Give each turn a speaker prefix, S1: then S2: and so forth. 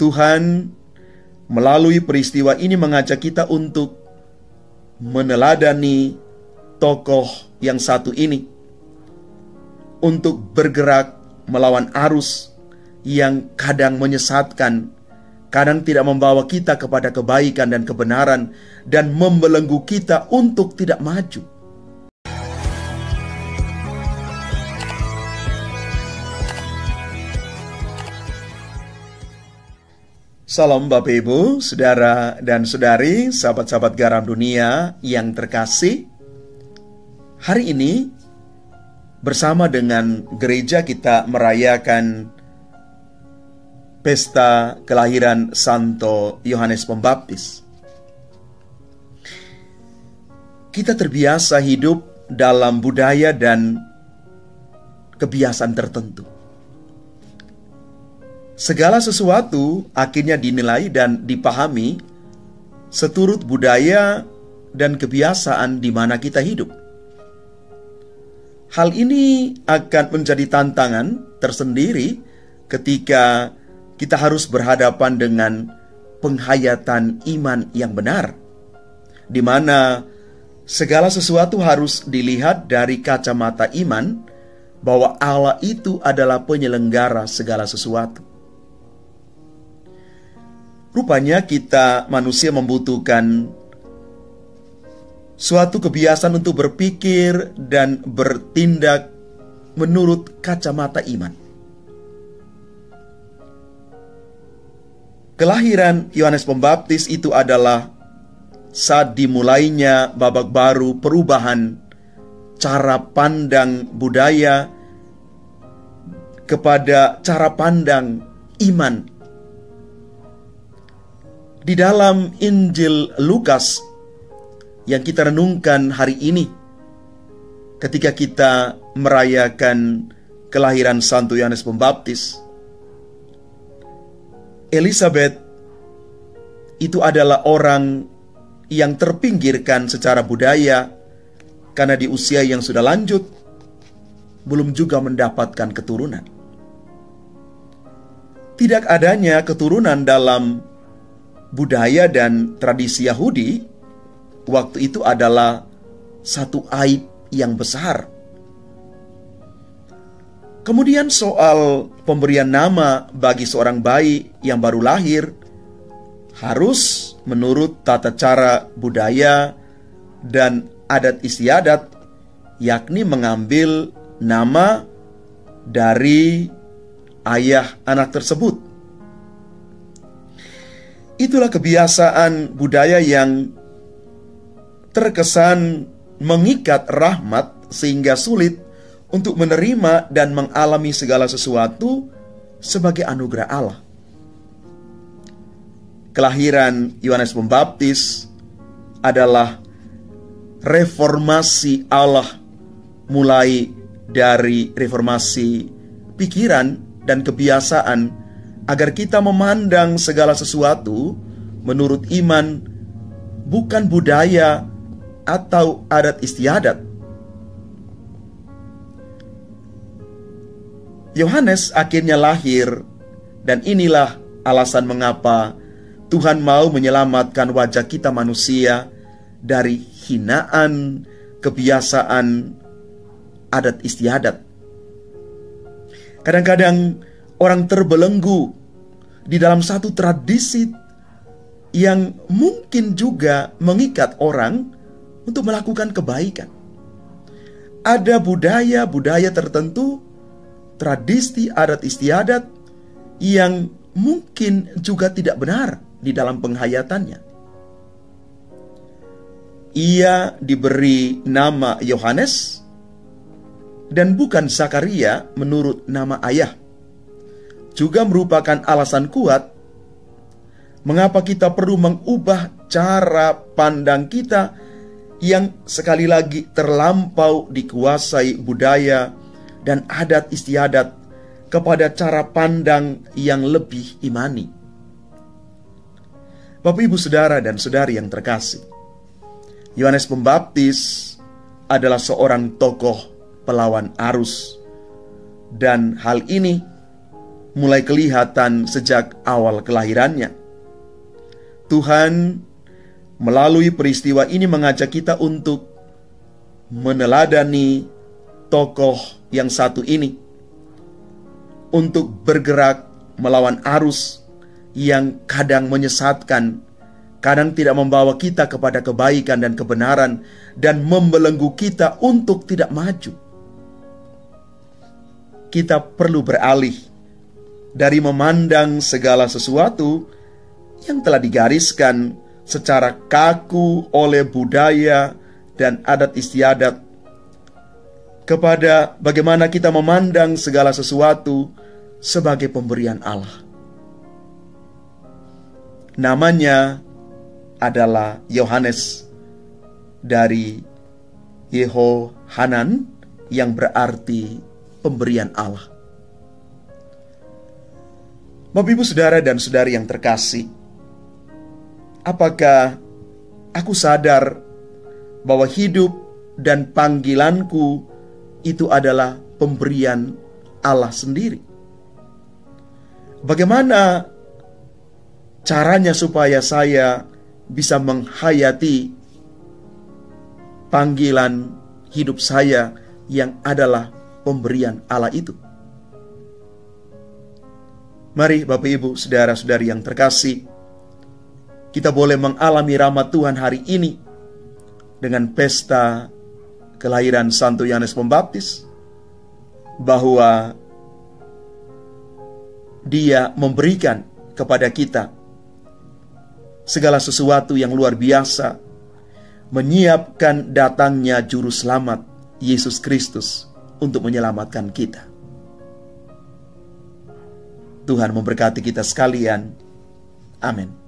S1: Tuhan melalui peristiwa ini mengajak kita untuk meneladani tokoh yang satu ini, untuk bergerak melawan arus yang kadang menyesatkan, kadang tidak membawa kita kepada kebaikan dan kebenaran, dan membelenggu kita untuk tidak maju. Salam Bapak Ibu, saudara dan saudari, sahabat-sahabat garam dunia yang terkasih. Hari ini bersama dengan gereja kita merayakan pesta kelahiran Santo Yohanes Pembaptis. Kita terbiasa hidup dalam budaya dan kebiasaan tertentu. Segala sesuatu akhirnya dinilai dan dipahami seturut budaya dan kebiasaan di mana kita hidup. Hal ini akan menjadi tantangan tersendiri ketika kita harus berhadapan dengan penghayatan iman yang benar, di mana segala sesuatu harus dilihat dari kacamata iman, bahwa Allah itu adalah penyelenggara segala sesuatu. Rupanya kita manusia membutuhkan suatu kebiasaan untuk berpikir dan bertindak menurut kacamata iman. Kelahiran Yohanes Pembaptis itu adalah saat dimulainya babak baru perubahan cara pandang budaya kepada cara pandang iman. Di dalam Injil Lukas yang kita renungkan hari ini, ketika kita merayakan kelahiran Santo Yohanes Pembaptis, Elizabeth itu adalah orang yang terpinggirkan secara budaya karena di usia yang sudah lanjut belum juga mendapatkan keturunan. Tidak adanya keturunan dalam budaya dan tradisi Yahudi waktu itu adalah satu aib yang besar. Kemudian soal pemberian nama bagi seorang bayi yang baru lahir harus menurut tata cara budaya dan adat istiadat, yakni mengambil nama dari ayah anak tersebut. Itulah kebiasaan budaya yang terkesan mengikat rahmat sehingga sulit untuk menerima dan mengalami segala sesuatu sebagai anugerah Allah. Kelahiran Yohanes Pembaptis adalah reformasi Allah, mulai dari reformasi pikiran dan kebiasaan, agar kita memandang segala sesuatu menurut iman, bukan budaya atau adat istiadat. Yohanes akhirnya lahir, dan inilah alasan mengapa Tuhan mau menyelamatkan wajah kita manusia dari hinaan kebiasaan adat istiadat. Kadang-kadang orang terbelenggu di dalam satu tradisi yang mungkin juga mengikat orang untuk melakukan kebaikan. Ada budaya-budaya tertentu, tradisi adat istiadat yang mungkin juga tidak benar di dalam penghayatannya. Ia diberi nama Yohanes dan bukan Zakaria menurut nama ayah. Juga merupakan alasan kuat mengapa kita perlu mengubah cara pandang kita yang sekali lagi terlampau dikuasai budaya dan adat istiadat kepada cara pandang yang lebih imani. Bapak, Ibu, saudara dan saudari yang terkasih, Yohanes Pembaptis adalah seorang tokoh pelawan arus, dan hal ini mulai kelihatan sejak awal kelahirannya. Tuhan melalui peristiwa ini mengajak kita untuk meneladani tokoh yang satu ini, untuk bergerak melawan arus yang kadang menyesatkan, kadang tidak membawa kita kepada kebaikan dan kebenaran, dan membelenggu kita untuk tidak maju. Kita perlu beralih dari memandang segala sesuatu yang telah digariskan secara kaku oleh budaya dan adat istiadat, kepada bagaimana kita memandang segala sesuatu sebagai pemberian Allah. Namanya adalah Yohanes dari Yehohanan, yang berarti pemberian Allah. Bapak, Ibu, saudara dan saudari yang terkasih, apakah aku sadar bahwa hidup dan panggilanku itu adalah pemberian Allah sendiri? Bagaimana caranya supaya saya bisa menghayati panggilan hidup saya yang adalah pemberian Allah itu? Mari Bapak, Ibu, saudara-saudari yang terkasih, kita boleh mengalami rahmat Tuhan hari ini dengan pesta kelahiran Santo Yohanes Pembaptis, bahwa dia memberikan kepada kita segala sesuatu yang luar biasa, menyiapkan datangnya Juru Selamat Yesus Kristus untuk menyelamatkan kita. Tuhan memberkati kita sekalian. Amin.